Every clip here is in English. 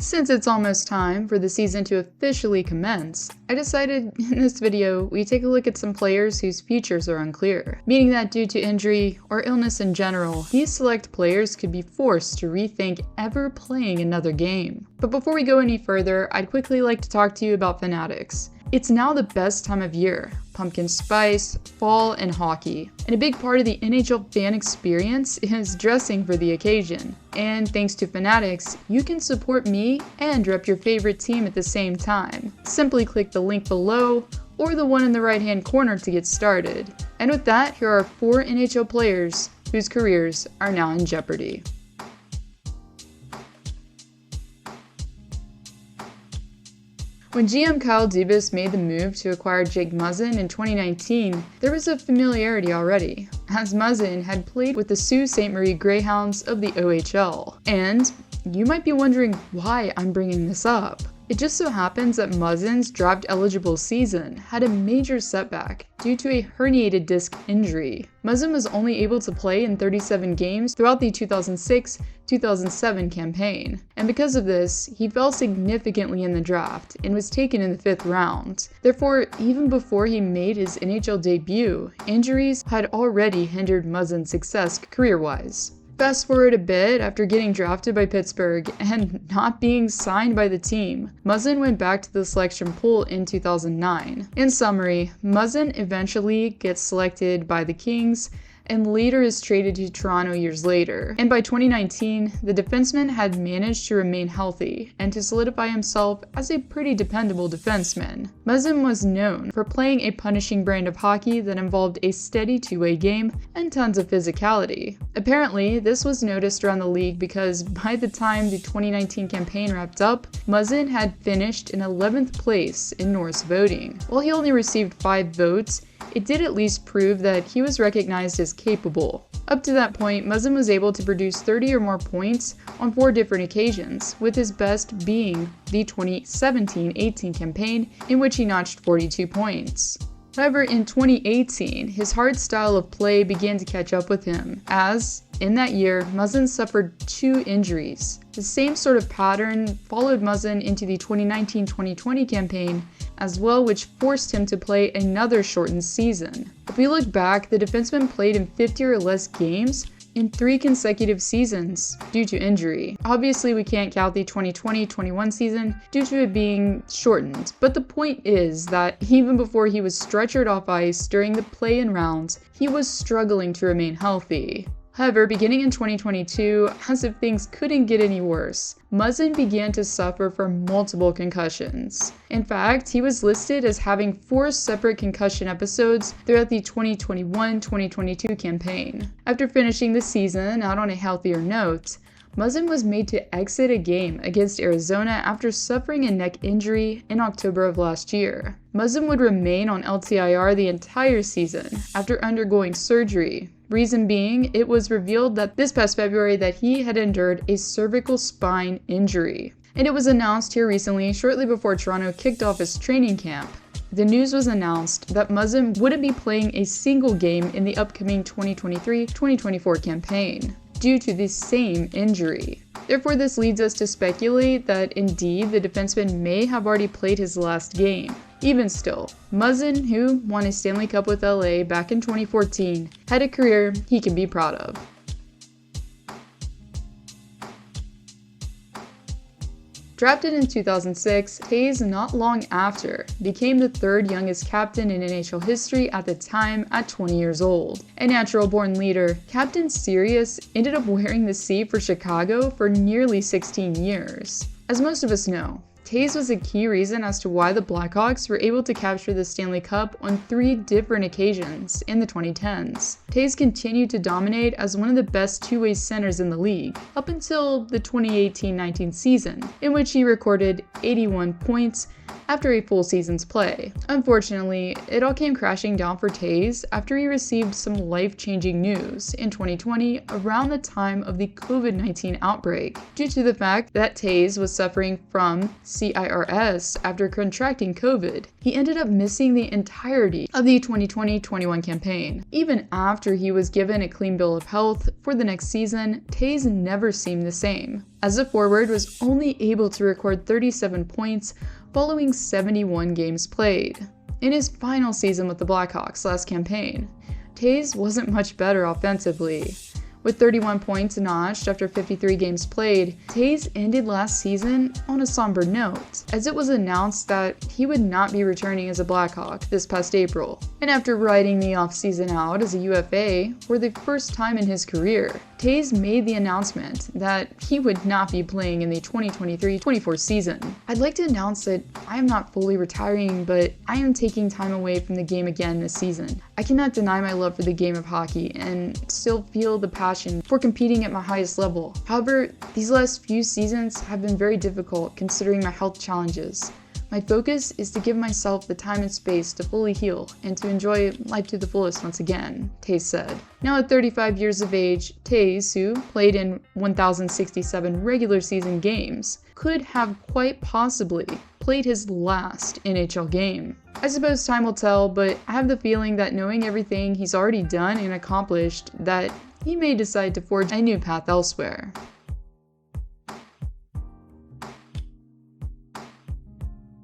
Since it's almost time for the season to officially commence, I decided in this video we take a look at some players whose futures are unclear, meaning that due to injury or illness in general, these select players could be forced to rethink ever playing another game. But before we go any further, I'd quickly like to talk to you about Fanatics. It's now the best time of year, pumpkin spice, fall, and hockey. And a big part of the NHL fan experience is dressing for the occasion. And thanks to Fanatics, you can support me and rep your favorite team at the same time. Simply click the link below or the one in the right hand corner to get started. And with that, here are 4 NHL players whose careers are now in jeopardy. When GM Kyle Dubas made the move to acquire Jake Muzzin in 2019, there was a familiarity already, as Muzzin had played with the Sault Ste. Marie Greyhounds of the OHL. And you might be wondering why I'm bringing this up. It just so happens that Muzzin's draft-eligible season had a major setback due to a herniated disc injury. Muzzin was only able to play in 37 games throughout the 2006-2007 campaign, and because of this, he fell significantly in the draft and was taken in the 5th round. Therefore, even before he made his NHL debut, injuries had already hindered Muzzin's success career-wise. Fast forward a bit, after getting drafted by Pittsburgh and not being signed by the team, Muzzin went back to the selection pool in 2009. In summary, Muzzin eventually gets selected by the Kings and later is traded to Toronto years later. And by 2019, the defenseman had managed to remain healthy and to solidify himself as a pretty dependable defenseman. Muzzin was known for playing a punishing brand of hockey that involved a steady two-way game and tons of physicality. Apparently, this was noticed around the league because by the time the 2019 campaign wrapped up, Muzzin had finished in 11th place in Norris voting. While he only received 5 votes, it did at least prove that he was recognized as capable. Up to that point, Muzzin was able to produce 30 or more points on 4 different occasions, with his best being the 2017-18 campaign, in which he notched 42 points. However, in 2018, his hard style of play began to catch up with him, as, in that year, Muzzin suffered 2 injuries. The same sort of pattern followed Muzzin into the 2019-2020 campaign as well, which forced him to play another shortened season. If we look back, the defenseman played in 50 or less games in 3 consecutive seasons due to injury. Obviously, we can't count the 2020-21 season due to it being shortened, but the point is that even before he was stretchered off ice during the play-in rounds, he was struggling to remain healthy. However, beginning in 2022, as if things couldn't get any worse, Muzzin began to suffer from multiple concussions. In fact, he was listed as having 4 separate concussion episodes throughout the 2021-2022 campaign. After finishing the season out on a healthier note, Muzzin was made to exit a game against Arizona after suffering a neck injury in October of last year. Muzzin would remain on LTIR the entire season after undergoing surgery. Reason being, it was revealed that this past February that he had endured a cervical spine injury. And it was announced here recently, shortly before Toronto kicked off its training camp. The news was announced that Muzzin wouldn't be playing a single game in the upcoming 2023-2024 campaign due to the same injury. Therefore, this leads us to speculate that indeed the defenseman may have already played his last game. Even still, Muzzin, who won a Stanley Cup with LA back in 2014, had a career he can be proud of. Drafted in 2006, Taze not long after became the 3rd youngest captain in NHL history at the time at 20 years old. A natural-born leader, Captain Sirius ended up wearing the C for Chicago for nearly 16 years. As most of us know, Taze was a key reason as to why the Blackhawks were able to capture the Stanley Cup on 3 different occasions in the 2010s. Taze continued to dominate as one of the best two-way centers in the league, up until the 2018-19 season, in which he recorded 81 points after a full season's play. Unfortunately, it all came crashing down for Taze after he received some life-changing news in 2020 around the time of the COVID-19 outbreak, due to the fact that Taze was suffering from CIRS after contracting COVID. He ended up missing the entirety of the 2020-21 campaign. Even after he was given a clean bill of health for the next season, Taze never seemed the same. as the forward was only able to record 37 points following 71 games played. In his final season with the Blackhawks last campaign, Toews wasn't much better offensively. With 31 points notched after 53 games played, Toews ended last season on a somber note, as it was announced that he would not be returning as a Blackhawk this past April. And after riding the offseason out as a UFA for the first time in his career, Toews made the announcement that he would not be playing in the 2023-24 season. I'd like to announce that I am not fully retiring, but I am taking time away from the game again this season. I cannot deny my love for the game of hockey and still feel the passion for competing at my highest level. However, these last few seasons have been very difficult considering my health challenges. My focus is to give myself the time and space to fully heal and to enjoy life to the fullest once again, Toews said. Now at 35 years of age, Toews, who played in 1,067 regular season games, could have quite possibly played his last NHL game. I suppose time will tell, but I have the feeling that knowing everything he's already done and accomplished, that he may decide to forge a new path elsewhere.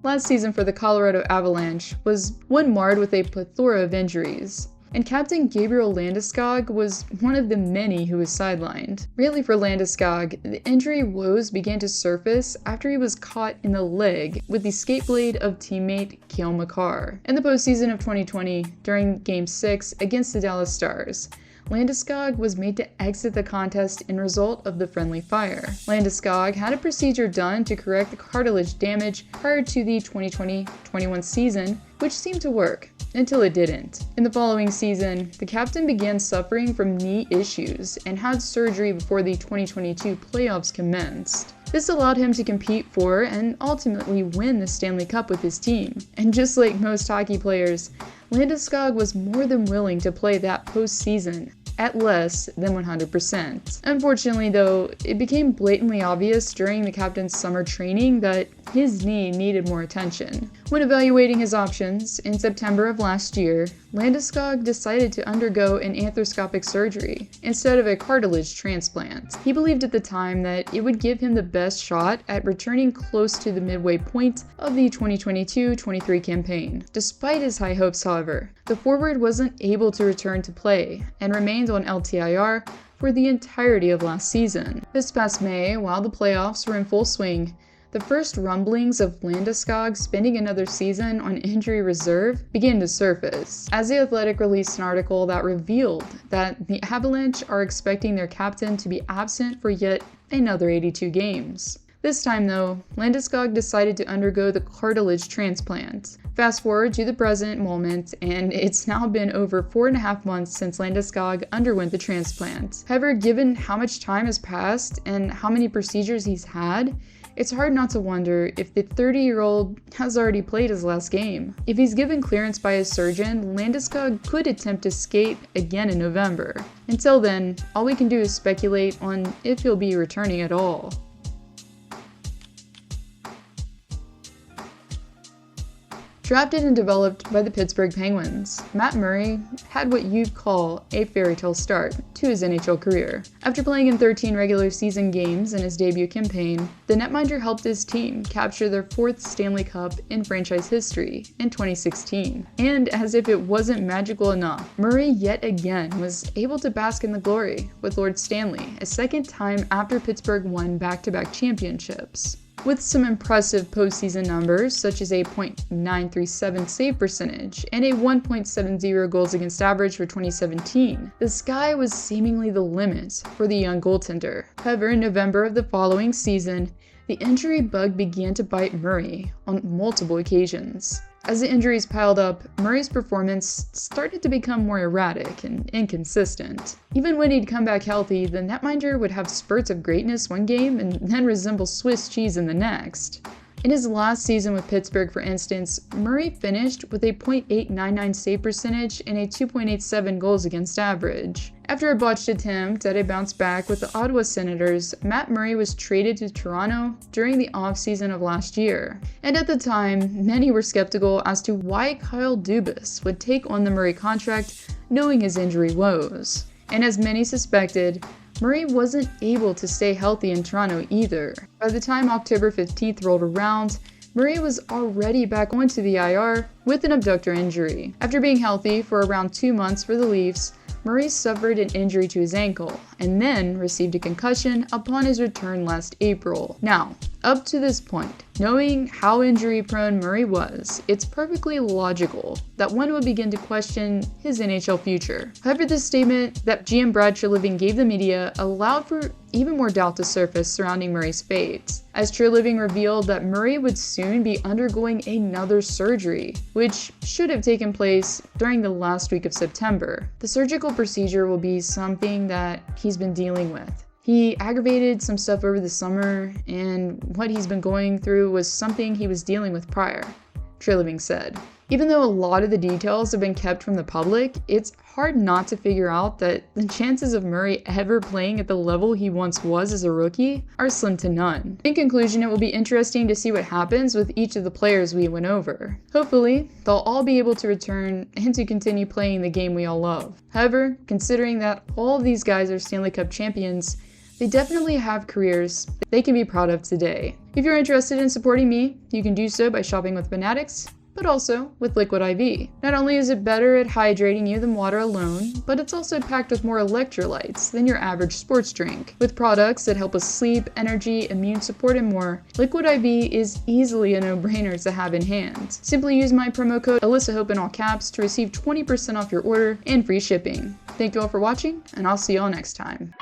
Last season for the Colorado Avalanche was one marred with a plethora of injuries, and Captain Gabriel Landeskog was one of the many who was sidelined. Really for Landeskog, the injury woes began to surface after he was caught in the leg with the skate blade of teammate Cale Makar. In the postseason of 2020, during Game 6 against the Dallas Stars, Landeskog was made to exit the contest in result of the friendly fire. Landeskog had a procedure done to correct the cartilage damage prior to the 2020-21 season, which seemed to work, until it didn't. In the following season, the captain began suffering from knee issues and had surgery before the 2022 playoffs commenced. This allowed him to compete for and ultimately win the Stanley Cup with his team. And just like most hockey players, Landeskog was more than willing to play that postseason at less than 100%. Unfortunately though, it became blatantly obvious during the captain's summer training that his knee needed more attention. When evaluating his options in September of last year, Landeskog decided to undergo an arthroscopic surgery instead of a cartilage transplant. He believed at the time that it would give him the best shot at returning close to the midway point of the 2022-23 campaign. Despite his high hopes, however, the forward wasn't able to return to play and remained on LTIR for the entirety of last season. This past May, while the playoffs were in full swing, the first rumblings of Landeskog spending another season on injury reserve began to surface, as The Athletic released an article that revealed that the Avalanche are expecting their captain to be absent for yet another 82 games. This time though, Landeskog decided to undergo the cartilage transplant. Fast forward to the present moment, and it's now been over 4.5 months since Landeskog underwent the transplant. However, given how much time has passed and how many procedures he's had, it's hard not to wonder if the 30-year-old has already played his last game. If he's given clearance by his surgeon, Landeskog could attempt to skate again in November. Until then, all we can do is speculate on if he'll be returning at all. Drafted and developed by the Pittsburgh Penguins, Matt Murray had what you'd call a fairy tale start to his NHL career. After playing in 13 regular season games in his debut campaign, the netminder helped his team capture their 4th Stanley Cup in franchise history in 2016. And as if it wasn't magical enough, Murray yet again was able to bask in the glory with Lord Stanley, a second time after Pittsburgh won back-to-back championships. With some impressive postseason numbers such as a .937 save percentage and a 1.70 goals against average for 2017, the sky was seemingly the limit for the young goaltender. However, in November of the following season, the injury bug began to bite Murray on multiple occasions. As the injuries piled up, Murray's performance started to become more erratic and inconsistent. Even when he'd come back healthy, the netminder would have spurts of greatness one game and then resemble Swiss cheese in the next. In his last season with Pittsburgh, for instance, Murray finished with a .899 save percentage and a 2.87 goals against average. After a botched attempt at a bounce back with the Ottawa Senators, Matt Murray was traded to Toronto during the offseason of last year. And at the time, many were skeptical as to why Kyle Dubas would take on the Murray contract knowing his injury woes. And as many suspected, Murray wasn't able to stay healthy in Toronto either. By the time October 15th rolled around, Murray was already back onto the IR with an abductor injury. After being healthy for around 2 months for the Leafs, Murray suffered an injury to his ankle and then received a concussion upon his return last April. Now, up to this point, knowing how injury-prone Murray was, it's perfectly logical that one would begin to question his NHL future. However, this statement that GM Brad Treliving gave the media allowed for even more doubt to surface surrounding Murray's fate, as Treliving revealed that Murray would soon be undergoing another surgery, which should have taken place during the last week of September. The surgical procedure will be something that he's been dealing with. He aggravated some stuff over the summer, and what he's been going through was something he was dealing with prior, Treliving said. Even though a lot of the details have been kept from the public, it's hard not to figure out that the chances of Murray ever playing at the level he once was as a rookie are slim to none. In conclusion, it will be interesting to see what happens with each of the players we went over. Hopefully, they'll all be able to return and to continue playing the game we all love. However, considering that all of these guys are Stanley Cup champions, they definitely have careers they can be proud of today. If you're interested in supporting me, you can do so by shopping with Fanatics, but also with Liquid IV. Not only is it better at hydrating you than water alone, but it's also packed with more electrolytes than your average sports drink. With products that help with sleep, energy, immune support, and more, Liquid IV is easily a no-brainer to have in hand. Simply use my promo code AlyssaHope in all caps to receive 20% off your order and free shipping. Thank you all for watching, and I'll see you all next time.